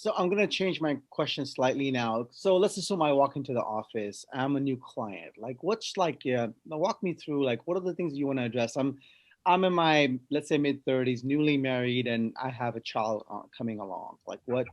So I'm gonna change my question slightly now. So let's assume I walk into the office. I'm a new client. Like, what's like, yeah, now walk me through. Like, what are the things you want to address? I'm in my, let's say, mid 30s, newly married, and I have a child coming along. Like, what?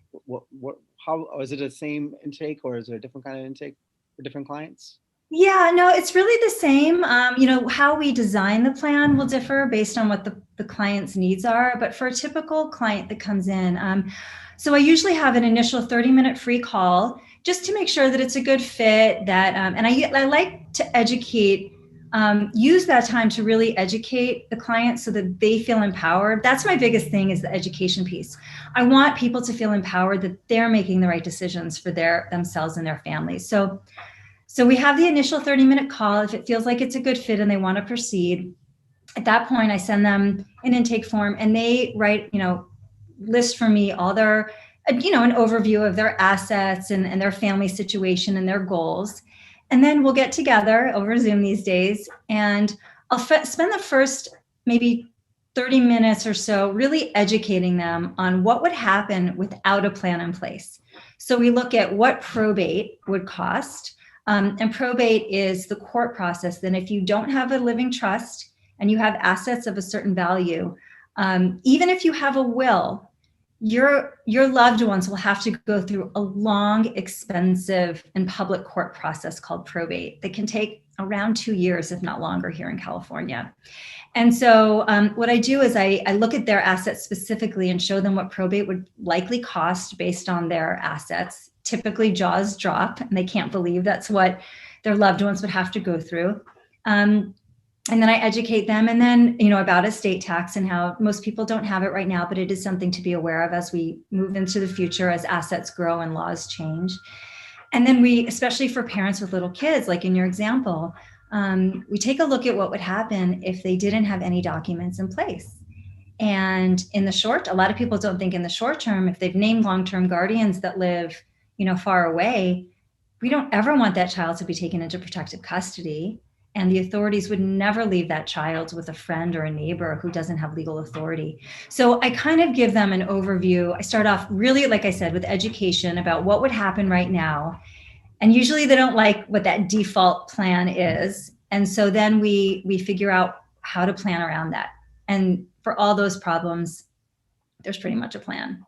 How is it the same intake, or is there a different kind of intake for different clients? Yeah, no, it's really the same. How we design the plan will differ based on what the client's needs are. But for a typical client that comes in, so I usually have an initial 30-minute free call just to make sure that it's a good fit. And I like to use that time to really educate the client so that they feel empowered. That's my biggest thing is the education piece. I want people to feel empowered that they're making the right decisions for themselves and their families. So we have the initial 30-minute call. If it feels like it's a good fit and they want to proceed, at that point, I send them an intake form and they write, list for me all their, an overview of their assets and their family situation and their goals. And then we'll get together over Zoom these days and I'll spend the first maybe 30 minutes or so really educating them on what would happen without a plan in place. So we look at what probate would cost. And probate is the court process. Then if you don't have a living trust and you have assets of a certain value, even if you have a will, your loved ones will have to go through a long, expensive, and public court process called probate that can take around 2 years, if not longer, here in California. And so what I do is I look at their assets specifically and show them what probate would likely cost based on their assets. Typically jaws drop and they can't believe that's what their loved ones would have to go through. And then I educate them and then, about estate tax and how most people don't have it right now, but it is something to be aware of as we move into the future, as assets grow and laws change. And then we, especially for parents with little kids, like in your example, we take a look at what would happen if they didn't have any documents in place. And a lot of people don't think in the short term, if they've named long-term guardians that live, far away, we don't ever want that child to be taken into protective custody. And the authorities would never leave that child with a friend or a neighbor who doesn't have legal authority. So I kind of give them an overview. I start off really, like I said, with education about what would happen right now. And usually they don't like what that default plan is. And so then we figure out how to plan around that. And for all those problems, there's pretty much a plan.